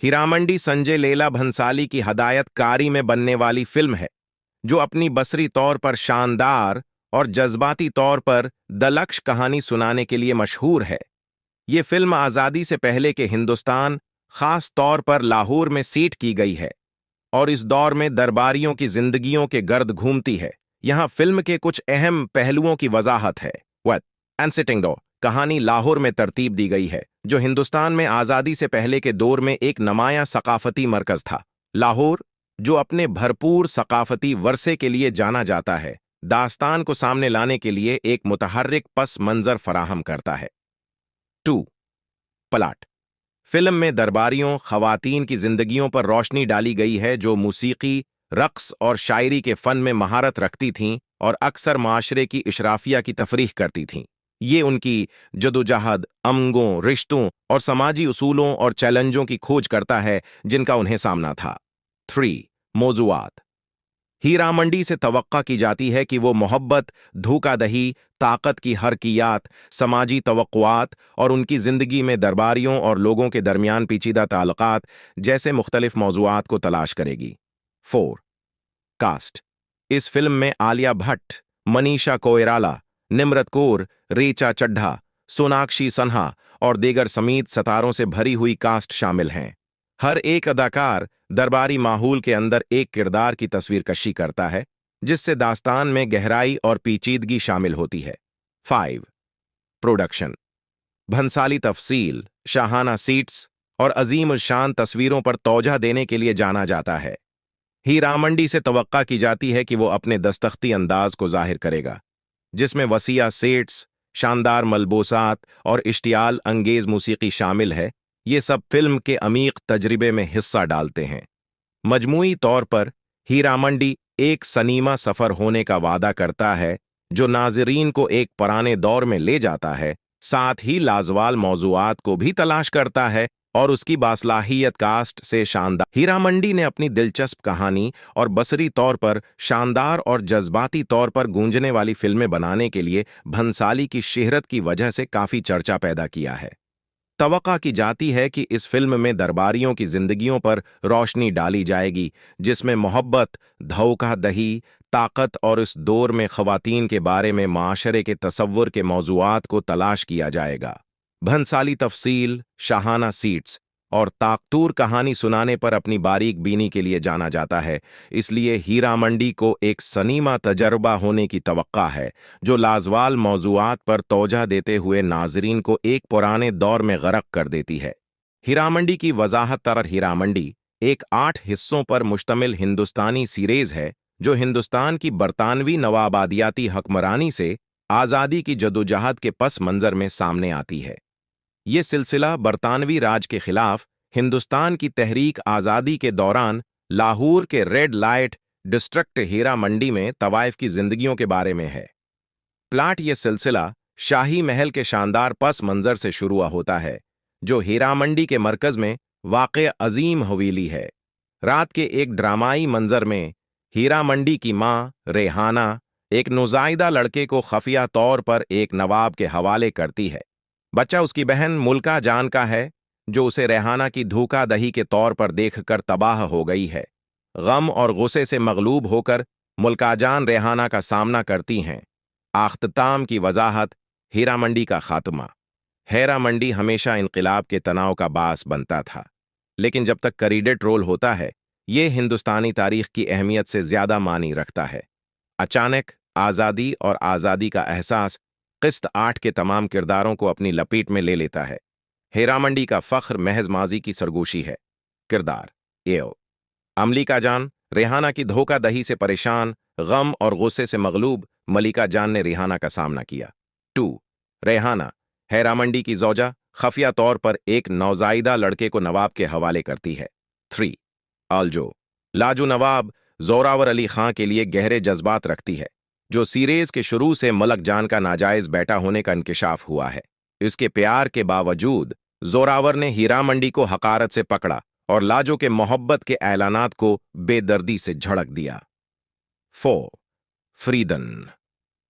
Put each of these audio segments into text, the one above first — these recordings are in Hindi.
हीरामंडी संजय लीला भंसाली की हदायतकारी में बनने वाली फिल्म है जो अपनी बसरी तौर पर शानदार और जज्बाती तौर पर दलक्ष कहानी सुनाने के लिए मशहूर है। ये फिल्म आज़ादी से पहले के हिंदुस्तान, खास तौर पर लाहौर में सीट की गई है और इस दौर में दरबारियों की जिंदगियों के गर्द घूमती है। यहाँ फिल्म के कुछ अहम पहलुओं की वजाहत है। एंड सिटिंग डो कहानी लाहौर में तरतीब दी गई है, जो हिंदुस्तान में आज़ादी से पहले के दौर में एक नुमायां सकाफती मरकज था। लाहौर, जो अपने भरपूर सकाफती वर्से के लिए जाना जाता है, दास्तान को सामने लाने के लिए एक मुतहर्रिक पस मंजर फराहम करता है। 2. प्लाट। फिल्म में दरबारियों, खवातीन की जिंदगियों पर रोशनी डाली गई है जो मूसीकी, रक्स और शायरी के फन में महारत रखती थीं और अक्सर माशरे की इशराफिया की तफरीह करती थीं। ये उनकी जदोजहद, अमंगों, रिश्तों और समाजी उसूलों और चैलेंजों की खोज करता है जिनका उन्हें सामना था। 3. मौज़ूआत। हीरामंडी से तवक्का की जाती है कि वो मोहब्बत, धोखाधड़ी, ताकत की हरकियात, समाजी तवक्कुआत और उनकी ज़िंदगी में दरबारियों और लोगों के दरमियान पेचीदा ताल्लुकात जैसे मुख्तलिफ मौज़ूआत को तलाश करेगी। 4. कास्ट। इस फिल्म में आलिया भट्ट, मनीषा कोइराला, निम्रत कौर, ऋचा चड्ढा, सोनाक्षी सिन्हा और दीगर समेत सितारों से भरी हुई कास्ट शामिल हैं। हर एक अदाकार दरबारी माहौल के अंदर एक किरदार की तस्वीर कशी करता है, जिससे दास्तान में गहराई और पेचीदगी शामिल होती है। 5. प्रोडक्शन। भंसाली तफसील, शाहाना सीट्स और अजीम शान तस्वीरों पर तौजह देने के लिए जाना जाता है। हीरामंडी से तवक्का की जाती है कि वो अपने दस्तख्ती अंदाज को जाहिर करेगा, जिसमें वसीया सेट्स, शानदार मलबूसात और इश्तियाल अंगेज मूसीकी शामिल है। ये सब फिल्म के अमीक तजर्बे में हिस्सा डालते हैं। मजमूई तौर पर हीरामंडी एक सनीमा सफर होने का वादा करता है जो नाज़रीन को एक पुराने दौर में ले जाता है, साथ ही लाजवाल मौज़ूआत को भी तलाश करता है और उसकी बासलाहियत कास्ट से शानदार। हीरामंडी ने अपनी दिलचस्प कहानी और बसरी तौर पर शानदार और जज्बाती तौर पर गूंजने वाली फिल्में बनाने के लिए भंसाली की शहरत की वजह से काफ़ी चर्चा पैदा किया है। तवक्का की जाती है कि इस फिल्म में दरबारियों की जिंदगियों पर रोशनी डाली जाएगी, जिसमें मोहब्बत, धोखाधड़ी, ताकत और इस दौर में खवातीन के बारे में माशरे के तसव्वुर के मौज़ूआत को तलाश किया जाएगा। भंसाली तफसील, शाहाना सीट्स और ताकतूर कहानी सुनाने पर अपनी बारीक बीनी के लिए जाना जाता है, इसलिए हीरामंडी को एक सनीमा तजर्बा होने की तवक्का है जो लाजवाल मौज़ूआत पर तौजह देते हुए नाज़रीन को एक पुराने दौर में गरक कर देती है। हीरामंडी की वजाहत तर हीरामंडी एक 8 हिस्सों पर मुश्तमिल हिंदुस्तानी सीरीज है जो हिंदुस्तान की बरतानवी नवाबादियाती हक्मरानी से आज़ादी की जदोजहद के पस मंज़र में सामने आती है। ये सिलसिला बरतानवी राज के खिलाफ हिंदुस्तान की तहरीक आज़ादी के दौरान लाहौर के रेड लाइट डिस्ट्रिक्ट हीरामंडी में तवाइफ की जिंदगियों के बारे में है। प्लाट। ये सिलसिला शाही महल के शानदार पस मंजर से शुरू होता है जो हीरामंडी के मरकज में वाक़े अजीम हवेली है। रात के एक ड्रामाई मंजर में हीरामंडी की माँ रेहाना एक नौज़ायदा लड़के को खफिया तौर पर एक नवाब के हवाले करती है। बच्चा उसकी बहन मुल्का जान का है जो उसे रेहाना की धोखाधड़ी के तौर पर देखकर तबाह हो गई है। गम और गुस्से से मगलूब होकर मुल्का जान रेहाना का सामना करती हैं। आख्ताम की वजाहत, हीरामंडी का खात्मा। हीरामंडी हमेशा इनकलाब के तनाव का बास बनता था, लेकिन जब तक क्रेडिट रोल होता है ये हिंदुस्तानी तारीख की अहमियत से ज्यादा मानी रखता है। अचानक आज़ादी और आज़ादी का एहसास किस्त 8 के तमाम किरदारों को अपनी लपेट में ले लेता है। हीरामंडी का फख्र महज माजी की सरगोशी है। किरदार एओ अमलिका जान, रेहाना की धोखाधड़ी से परेशान, गम और गुस्से से मगलूब मलिका जान ने रेहाना का सामना किया। 2. रेहाना हीरामंडी की ज़ौजा खफिया तौर पर एक नौज़ायदा लड़के को नवाब के हवाले करती है। 3. आलजो लाजो नवाब जोरावर अली खां के लिए गहरे जज्बात रखती है, जो सीरीज के शुरू से मलक जान का नाजायज बेटा होने का इंकिशाफ हुआ है। इसके प्यार के बावजूद जोरावर ने हीरामंडी को हकारत से पकड़ा और लाजो के मोहब्बत के ऐलानात को बेदर्दी से झड़क दिया। 4. फरीदन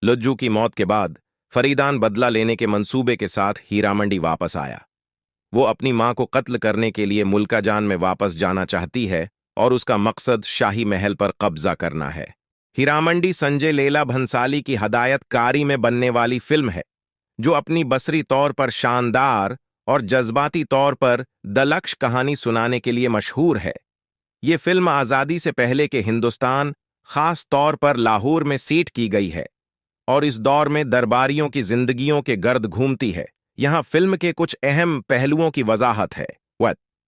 लज्जू की मौत के बाद फरीदान बदला लेने के मंसूबे के साथ हीरामंडी वापस आया। वो अपनी मां को कत्ल करने के लिए मुल्का जान में वापस जाना चाहती है और उसका मकसद शाही महल पर कब्जा करना है। हीरामंडी संजय लीला भंसाली की हदायतकारी में बनने वाली फिल्म है जो अपनी बसरी तौर पर शानदार और जज्बाती तौर पर दलक्ष कहानी सुनाने के लिए मशहूर है। ये फिल्म आज़ादी से पहले के हिंदुस्तान, खास तौर पर लाहौर में सेट की गई है और इस दौर में दरबारियों की जिंदगियों के गर्द घूमती है। यहाँ फिल्म के कुछ अहम पहलुओं की वजाहत है।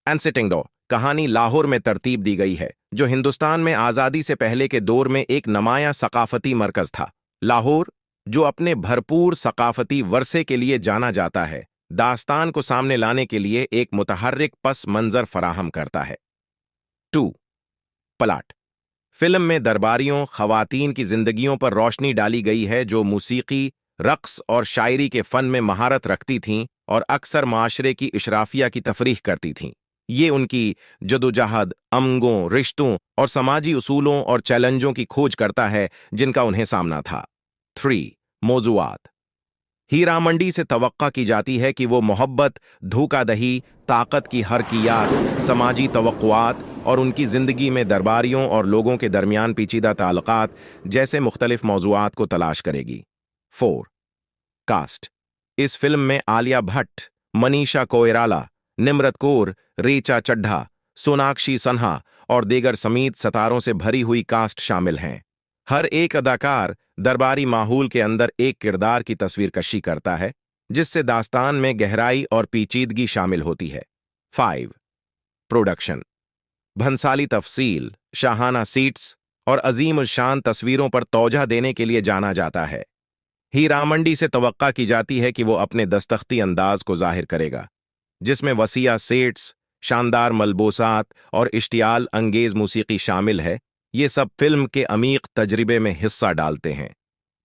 एंसिटिंगडो कहानी लाहौर में तरतीब दी गई है, जो हिंदुस्तान में आज़ादी से पहले के दौर में एक नुमायां सकाफती मरकज था। लाहौर, जो अपने भरपूर सकाफती वर्से के लिए जाना जाता है, दास्तान को सामने लाने के लिए एक मुतहर्रिक पस मंजर फराहम करता है। 2. प्लॉट। फिल्म में दरबारियों, खवातीन की जिंदगियों पर रोशनी डाली गई है जो मूसीकी, रक्स और शायरी के फन में महारत रखती थीं और अक्सर माशरे की इशराफिया की तफरीह करती थीं। ये उनकी जदोजहद, अमंगों, रिश्तों और समाजी उसूलों और चैलेंजों की खोज करता है जिनका उन्हें सामना था। 3. मौज़ूआत। हीरामंडी से तवक्का की जाती है कि वो मोहब्बत, धोखाधड़ी, ताकत की हरकियात, समाजी तवक्कुआत और उनकी ज़िंदगी में दरबारियों और लोगों के दरमियान पेचीदा ताल्लुकात जैसे मुख्तलिफ मौज़ूआत को तलाश करेगी। 4. कास्ट। इस फिल्म में आलिया भट्ट, मनीषा कोइराला, निम्रत कौर, ऋचा चड्ढा, सोनाक्षी सिन्हा और दीगर समेत सितारों से भरी हुई कास्ट शामिल हैं। हर एक अदाकार दरबारी माहौल के अंदर एक किरदार की तस्वीर कशी करता है, जिससे दास्तान में गहराई और पेचीदगी शामिल होती है। 5. प्रोडक्शन। भंसाली तफसील, शाहाना सीट्स और अजीम शान तस्वीरों पर तौजह देने के लिए जाना जाता है। हीरामंडी से तवक्का की जाती है कि वो अपने दस्तख्ती अंदाज को जाहिर करेगा, जिसमें वसीया सेट्स, शानदार मलबूसात और इश्तियाल अंगेज मूसीकी शामिल है। ये सब फिल्म के अमीक तजर्बे में हिस्सा डालते हैं।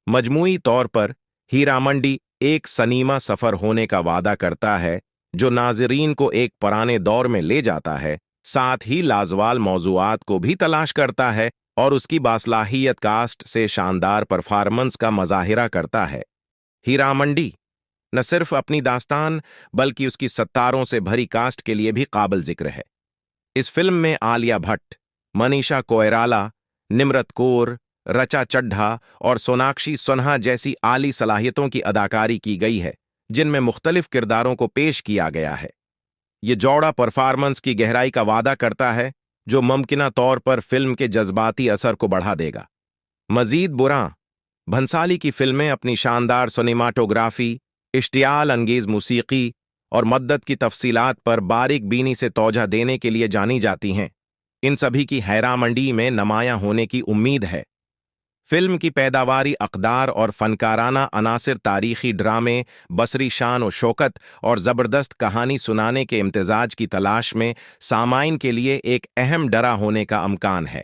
मजमूई तौर पर हीरामंडी एक सनीमा सफर होने का वादा करता है जो नाज़रीन को एक पुराने दौर में ले जाता है, साथ ही लाजवाल मौज़ूआत को भी तलाश करता है और उसकी बासलाहियत कास्ट से शानदार परफॉर्मेंस का मज़ाहिरा करता है। हीरामंडी न सिर्फ अपनी दास्तान बल्कि उसकी सत्तारों से भरी कास्ट के लिए भी काबिल जिक्र है। इस फिल्म में आलिया भट्ट, मनीषा कोइराला, निम्रत कौर, ऋचा चड्ढा और सोनाक्षी सिन्हा जैसी आली सलाहियतों की अदाकारी की गई है, जिनमें मुख्तलिफ किरदारों को पेश किया गया है। ये जोड़ा परफॉर्मेंस की गहराई का वादा करता है जो मुमकिना तौर पर फिल्म के जज्बाती असर को बढ़ा देगा। मजीद बुरा, भंसाली की फिल्में अपनी शानदार सिनेमाटोग्राफी, इश्तियाल अंगेज मूसीकी और मद्दत की तफसीलात पर बारीक बीनी से तौजह देने के लिए जानी जाती हैं। इन सभी की हीरामंडी में नुमायां होने की उम्मीद है। फिल्म की पैदावारी अक़दार और फनकाराना अनासिर तारीखी ड्रामे, बसरी शान और शौकत और ज़बरदस्त कहानी सुनाने के इम्तिजाज की तलाश में सामाइन के लिए एक अहम डरा होने का अमकान है।